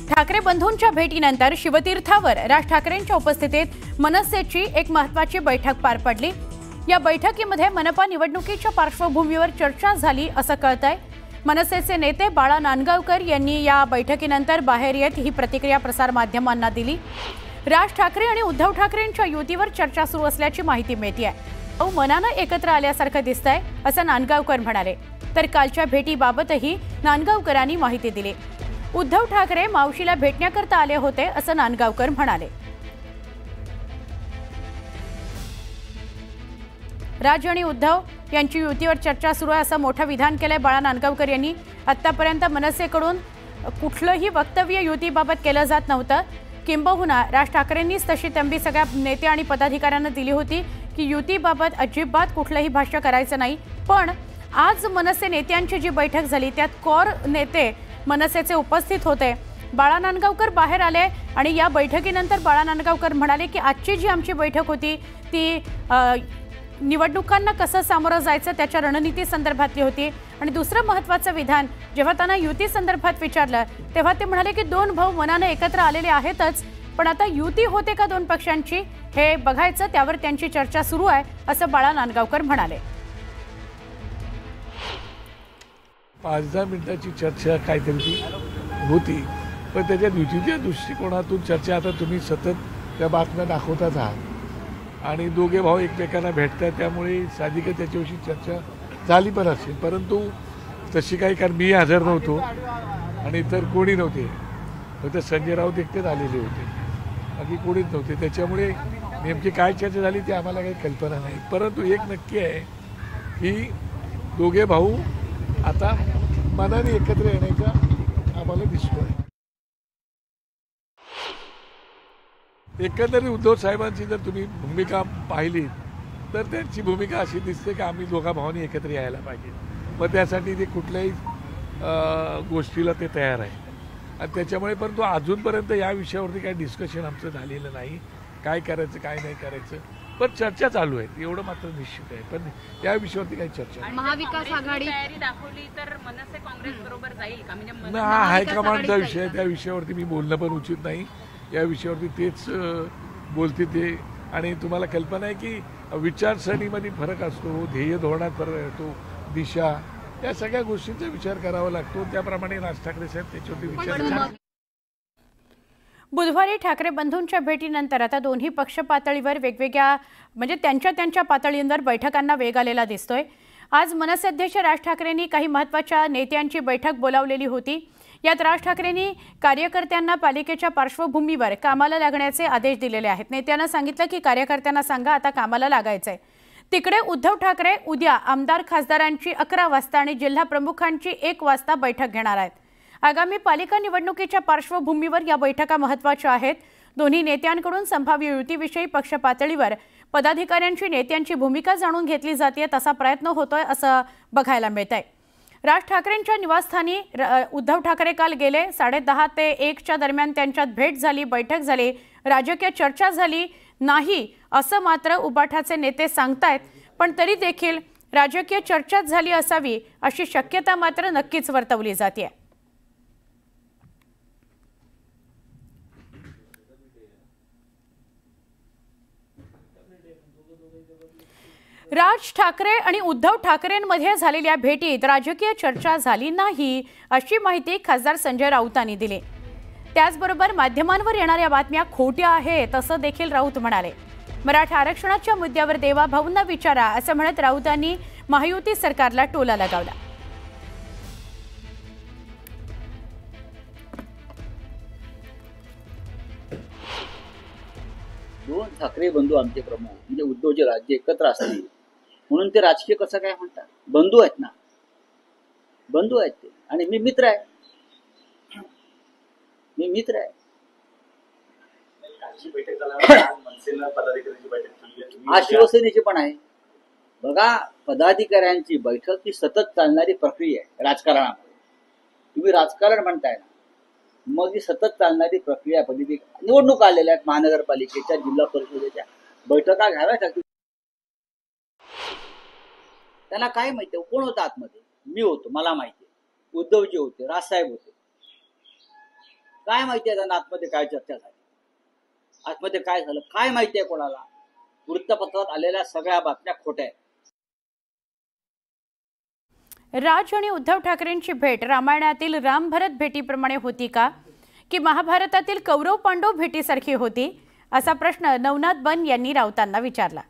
ठाकरे बंधूंच्या भेटीनंतर शिवतीर्थावर राज ठाकरेंच्या उपस्थितीत मनसेची एक महत्त्वाची बैठक पार पडली। या बैठकीमध्ये मनपा निवडणुकीच्या पार्श्वभूमीवर चर्चा झाली असं कळतंय। मनसेचे नेते बाळा नांदगावकर यांनी या बैठकीनंतर बाहेर येत ही प्रतिक्रिया प्रसार माध्यमांना दिली। राज ठाकरे आणि उद्धव ठाकरेंच्या युतीवर चर्चा सुरू असल्याची माहिती मिळतेय। मनानं एकत्र आल्यासारखं दिसतंय असं नांदगावकर म्हणाले। तर कालच्या भेटीबाबतही नांदगावकरांनी माहिती दिली। उद्धव ठाकरे मावशीला भेटण्याकरता आले होते असं नांदगावकर म्हणाले। राज आणि उद्धव यांची युतीवर चर्चा सुरू आहे असं मोठं विधान केलंय बाळा नांदगावकर यांनी। आतापर्यंत मनसेकडून कुठलंही वक्तव्य युतीबाबत केलं जात नव्हतं। किंबहुना राज ठाकरेंनीच तशी तंबी सगळ्या नेते आणि पदाधिकाऱ्यांना दिली होती की युतीबाबत अजिबात कुठलंही भाष्य करायचं नाही। पण आज मनसे नेत्यांची जी बैठक झाली त्यात कोर नेते मनसेचे उपस्थित होते। बाळा नांदगावकर बाहेर आले आणि या बैठकीनंतर बाळा नांदगावकर म्हणाले की आजची जी आमची बैठक होती ती निवडणुकांना कसं सामोरं जायचं त्याच्या रणनीती संदर्भातली होती। आणि दुसरं महत्त्वाचं विधान जेव्हा त्यांना युती संदर्भात विचारलं तेव्हा ते म्हणाले की दोन भाऊ मनानं एकत्र आलेले आहेतच, पण आता युती होते का दोन पक्षांची हे बघायचं, त्यावर त्यांची चर्चा सुरू आहे असं बाळा नांदगावकर म्हणाले। 5-10 मिनिटाची चर्चा काहीतरी होती, पण त्याच्या युतीच्या दृष्टिकोनातून चर्चा आता तुम्ही सतत त्या बातम्या दाखवताच आहात आणि दोघे भाऊ एकमेकांना भेटतात, त्यामुळे साधिक त्याच्याविषयी चर्चा झाली पण असेल, परंतु तशी काही, कारण मी हजर नव्हतो आणि इतर कोणी नव्हते, फक्त संजय राऊत एकटेच आलेले होते, बाकी कोणीच नव्हते, त्याच्यामुळे नेमकी काय चर्चा झाली ती आम्हाला काही कल्पना नाही। परंतु एक नक्की आहे की दोघे भाऊ आता मनाने एकत्र येण्याचा आम्हाला दिसतोय। एकंदरीत उद्धव साहेबांची जर तुम्ही भूमिका पाहिली तर त्यांची भूमिका अशी दिसते की आम्ही दोघा भावांनी एकत्र यायला पाहिजे, मग त्यासाठी ते कुठल्याही गोष्टीला ते तयार आहे आणि त्याच्यामुळे, परंतु अजूनपर्यंत या विषयावरती काही डिस्कशन आमचं झालेलं नाही, काय करायचं काय नाही करायचं, पण चर्चा चालू आहे एवढं मात्र निश्चित आहे। पण या विषयावरती काही चर्चा नाही। महाविकास आघाडी तयारी दाखवली तर मनसे काँग्रेस बरोबर जाईल का? म्हणजे हा हायकमांडचा विषय आहे, त्या विषयावरती मी बोलणं पण उचित नाही। या विषयावरती तेच बोलते ते, आणि तुम्हाला कल्पना आहे की विचारसरणीमध्ये फरक असतो, ध्येय धोरणात फरक असतो, दिशा, या सगळ्या गोष्टींचा विचार करावा लागतो, त्याप्रमाणे राज ठाकरे साहेब त्याच्यावरती विचार। बुधवारी ठाकरे बंधूंच्या भेटीनंतर आता दोन्ही पक्ष पातळीवर वेगवेगळ्या म्हणजे त्यांच्या पातळींवर बैठकांना वेग आलेला दिसतोय। आज मनसे अध्यक्ष राज ठाकरेंनी काही महत्त्वाच्या नेत्यांची बैठक बोलावलेली होती। यात राज ठाकरेंनी कार्यकर्त्यांना पालिकेच्या पार्श्वभूमीवर कामाला लागण्याचे आदेश दिलेले आहेत। नेत्यांना सांगितलं की कार्यकर्त्यांना सांगा आता कामाला लागायचंय। तिकडे उद्धव ठाकरे उद्या आमदार खासदारांची 11 वाजता आणि जिल्हा प्रमुखांची 1 वाजता बैठक घेणार आहेत। आगामी पालिका निवडणुकीच्या पार्श्वभूमीवर या बैठका महत्त्वाच्या आहेत। दोन्ही नेत्यांकडून संभाव्य युतीविषयी पक्ष पातळीवर पदाधिकाऱ्यांची नेत्यांची भूमिका जाणून घेतली जाते, तसा प्रयत्न होतोय असं बघायला मिळतंय। राज ठाकरेंच्या निवासस्थानी उद्धव ठाकरे काल गेले। 10:30 ते 1च्या दरम्यान त्यांच्यात भेट झाली, बैठक झाली, राजकीय चर्चा झाली नाही असं मात्र उबाठाचे नेते सांगतायत, पण तरी देखील राजकीय चर्चाच झाली असावी अशी शक्यता मात्र नक्कीच वर्तवली जाते। राज ठाकरे आणि उद्धव ठाकरेंमध्ये झालेल्या भेटीत राजकीय चर्चा झाली नाही अशी माहिती खासदार संजय राऊतांनी दिली। त्याचबरोबर माध्यमांवर येणाऱ्या बातम्या खोट्या आहेत असं देखील राऊत म्हणाले। मराठा आरक्षणाच्या मुद्द्यावर देवा भाऊंना विचारा असं म्हणत राऊतांनी महायुती सरकारला टोला लगावला। दोन ठाकरे बंधू आमचे प्रमुख म्हणजे उद्धवचे राज्य एकत्र असतील म्हणून ते राजकीय कसं काय म्हणतात? बंधू आहेत ना, बंधू आहेत ते, आणि मी मित्र आहे, आज शिवसेनेची पण आहे। बघा, पदाधिकाऱ्यांची बैठक ही सतत चालणारी प्रक्रिया आहे राजकारणामध्ये। तुम्ही राजकारण म्हणताय ना, मग ही सतत चालणारी प्रक्रिया, निवडणूक आलेल्या आहेत, महानगरपालिकेच्या, जिल्हा परिषदेच्या बैठका घ्याव्या लागतील। त्यांना काय माहिती कोण होतं आतमध्ये? मी होतो, मला माहिती, उद्धवजी होते, राजसाहेब होते, काय माहिती आहे त्यांना आतमध्ये काय चर्चा झाली, आतमध्ये काय झालं काय माहिती आहे कोणाला? वृत्तपत्रात आलेल्या सगळ्या बातम्या खोट्या आहेत. राज आणि उद्धव ठाकरेंची भेट रामायणातील राम भरत भेटीप्रमाणे होती का, की महाभारतातील कौरव पांडव भेटीसारखी होती, असा प्रश्न नवनाथ बन यांनी राऊतांना विचारला.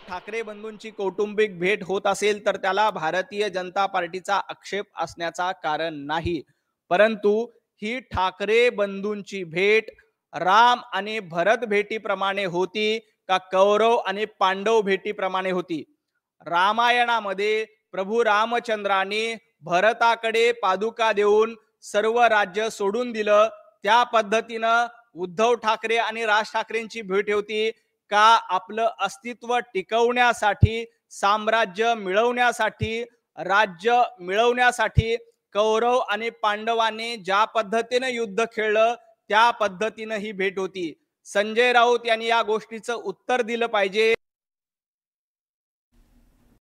ठाकरे बंधूंची कौटुंबिक भेट होत असेल तर त्याला भारतीय जनता पार्टीचा आक्षेप असण्याचा कारण नाही, परंतु ही ठाकरे बंधूंची भेट राम आणि भरत भेटीप्रमाणे होती का कौरव आणि पांडव भेटीप्रमाणे होती? रामायणामध्ये प्रभू रामचंद्राने भरताकडे पादुका देऊन सर्व राज्य सोडून दिलं, त्या पद्धतीनं उद्धव ठाकरे आणि राज ठाकरेंची भेट होती का आपलं अस्तित्व टिकवण्यासाठी, साम्राज्य मिळवण्यासाठी, राज्य मिळवण्यासाठी कौरव आणि पांडवांनी ज्या पद्धतीनं युद्ध खेळलं त्या पद्धतीनं ही भेट होती? संजय राऊत यांनी या गोष्टीचं उत्तर दिलं पाहिजे.